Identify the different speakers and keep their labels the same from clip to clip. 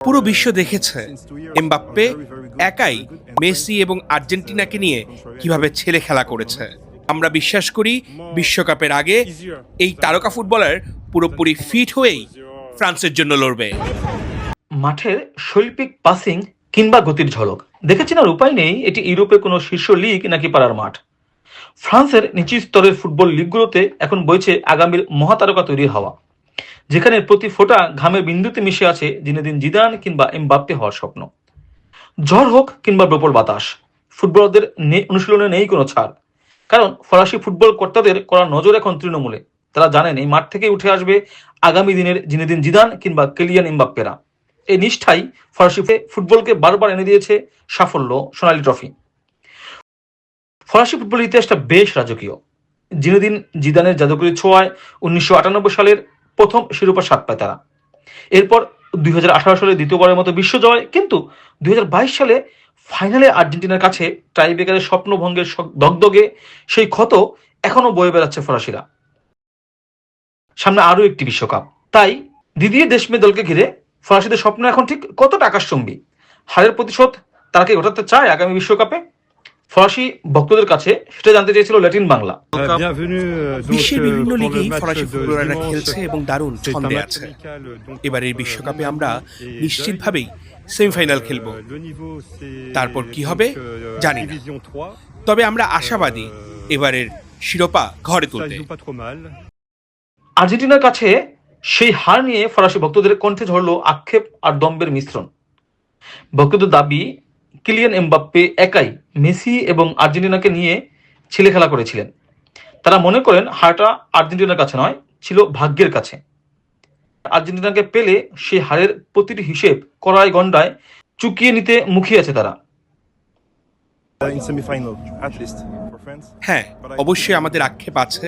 Speaker 1: পুরো বিশ্ব দেখেছে এমবাপ্পে একাই মেসি এবং আর্জেন্টিনাকে নিয়ে কিভাবে ছেলে খেলা করেছে। আমরা বিশ্বাস করি বিশ্বকাপের আগে এই তারকা ফুটবলার পুরোপুরি ফিট হয়েই ফ্রান্সের জন্য লড়বে।
Speaker 2: মাঠের শৈল্পিক পাসিং কিংবা গতির ঝলক দেখেছেন, আর উপায় নেই এটি ইউরোপের কোনো শীর্ষ লিগ নাকি পাড়ার মাঠ। ফ্রান্সের নিচু স্তরের ফুটবল লিগগুলোতে এখন বইছে আগামীর মহাতারকা তৈরির হাওয়া, যেখানে প্রতি ফোঁটা ঘামের বিন্দুতে মিশে আছে জিনেদিন জিদান কিংবা এমবাপ্পে হওয়ার স্বপ্ন। ঝড় হোক কিংবা প্রবল বাতাস, ফুটবলারদের অনুশীলনে নেই কোনো ছাড়, কারণ ফরাসি ফুটবল কর্তাদের করা নজর এখন তৃণমূলে। তারা জানেন এই মাঠ থেকে উঠে আসবে আগামী দিনের জিনেদিন জিদান কিংবা কিলিয়ান এমবাপ্পেরা। এই নিষ্ঠাই ফরাসি ফুটবলকে বারবার এনে দিয়েছে সাফল্য, সোনালী ট্রফি। ফরাসি ফুটবলের ইতিহাসটা বেশ রাজকীয়। জিনেদিন জিদানের জাদুকরী ছোঁয়ায় 1998 সালের প্রথম শিরোপা স্বাদ পায় তারা। এরপর 2018 সালে দ্বিতীয়বারের মতো বিশ্বজয়, কিন্তু 2022 সালে ফাইনালে আর্জেন্টিনার কাছে টাইব্রেকারের স্বপ্নভঙ্গের দগদগে সেই ক্ষত এখনো বয়ে বেড়াচ্ছে ফরাসিরা। সামনে আরো একটি বিশ্বকাপ, তাই দিদিয়ে দেশমে দলকে ঘিরে ফরাসিদের স্বপ্ন এখন ঠিক কতটা আকাশচুম্বী। হারের প্রতিশোধ তারা কি ঘটাতে চায় আগামী বিশ্বকাপে? ফরাসি ভক্তদের কাছে সেটা জানতে চেয়েছিল ল্যাটিন বাংলা।
Speaker 1: বিশ্বের বিভিন্ন লিগেই ফরাসি ফুটবলাররা খেলছে এবং দারুণ ছন্দে আছে। এবারের বিশ্বকাপে আমরা নিশ্চিতভাবেই সেমিফাইনাল খেলব। তারপর কি হবে জানি না, তবে আমরা আশাবাদী এবারের শিরোপা ঘরে তুলতে।
Speaker 2: আর্জেন্টিনার কাছে সেই হার নিয়ে ফরাসি ভক্তদের কণ্ঠে ঝরল আক্ষেপ আর দম্বের মিশ্রণ। ভক্তদের দাবি কিলিয়ান এমবাপ্পে একাই মেসি এবং আর্জেন্টিনাকে নিয়ে ছেলে খেলা করেছিলেন। তারা মনে করেন হারটা আর্জেন্টিনার কাছে নয়, ছিল ভাগ্যের কাছে। আর্জেন্টিনাকে পেলে সেই হারের প্রতিটি হিসেব কড়াই গন্ডায় চুকিয়ে নিতে মুখিয়ে আছে তারা।
Speaker 1: হ্যাঁ, অবশ্যই আমাদের আক্ষেপ আছে।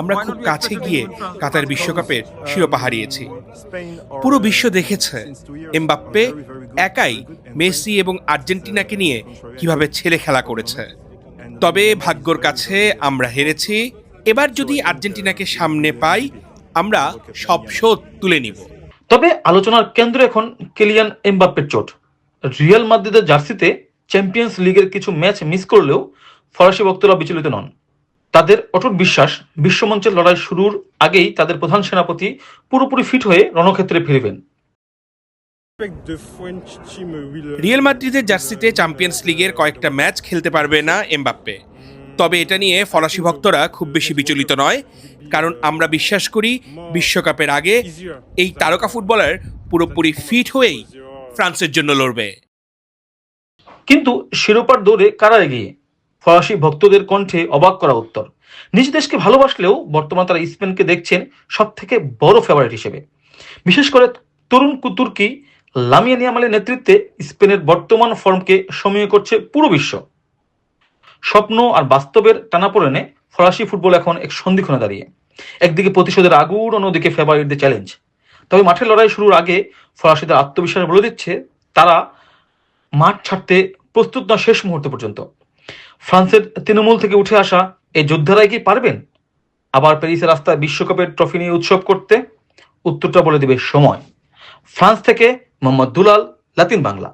Speaker 1: আমরা খুব কাছে গিয়ে কাতার বিশ্বকাপের শিরোপা হারিয়েছি। পুরো বিশ্ব দেখেছে এমবাপ্পে একাই মেসি এবং আর্জেন্টিনাকে নিয়ে কিভাবে ছেলে খেলা করেছে। তবে ভাগ্যর কাছে আমরা হেরেছি। এবার যদি আর্জেন্টিনাকে সামনে পাই, আমরা সব শোধ তুলে নিব।
Speaker 2: তবে আলোচনার কেন্দ্রে এখন কিলিয়ান এমবাপ্পের চোট। রিয়াল মাদ্রিদের জার্সিতে চ্যাম্পিয়ন্স লিগের কিছু ম্যাচ মিস করলেও ফরাসি ভক্তরা বিচলিত নন। তাদের অটুট বিশ্বাস বিশ্বমঞ্চের লড়াই শুরুর আগেই তাদের প্রধান সেনাপতি পুরোপুরি ফিট হয়ে রণক্ষেত্রে ফিরবেন।
Speaker 1: রিয়াল মাদ্রিদের জার্সিতে চ্যাম্পিয়ন্স লিগের কয়েকটা ম্যাচ খেলতে পারবে না এমবাপ্পে, তবে এটা নিয়ে ফরাসি ভক্তরা খুব বেশি বিচলিত নয়, কারণ আমরা বিশ্বাস করি বিশ্বকাপের আগে এই তারকা ফুটবলার পুরোপুরি ফিট হয়েই ফ্রান্সের জন্য লড়বে।
Speaker 2: কিন্তু শিরোপার দৌড়ে কারা এগিয়ে? ফরাসি ভক্তদের কণ্ঠে অবাক করা উত্তর। নিজ দেশকে ভালোবাসলেও বর্তমান তারা স্পেনকে দেখছেন সব থেকে বড় ফেভারিট হিসেবে। বিশেষ করে তরুণ তুর্কি লামিন ইয়ামালের নেতৃত্বে স্পেনের বর্তমান ফর্মকে সমীহ করছে পুরো বিশ্ব। স্বপ্ন আর বাস্তবের টানাপোড়েনে ফরাসি ফুটবল এখন এক সন্ধিক্ষণে দাঁড়িয়ে। একদিকে প্রতিশোধের আগুন, অন্যদিকে ফেভারিটদের চ্যালেঞ্জ। তবে মাঠের লড়াই শুরুর আগে ফরাসিদের আত্মবিশ্বাস বলে দিচ্ছে তারা মাঠ ছাড়তে প্রস্তুত না শেষ মুহূর্ত পর্যন্ত। ফ্রান্সের তৃণমূল থেকে উঠে আসা এই যোদ্ধারাই কি পারবেন আবার প্যারিসের রাস্তায় বিশ্বকাপের ট্রফি নিয়ে উৎসব করতে? উত্তরটা বলে দেবে সময়। ফ্রান্স থেকে মোহাম্মদ দুলাল, লাতিন বাংলা।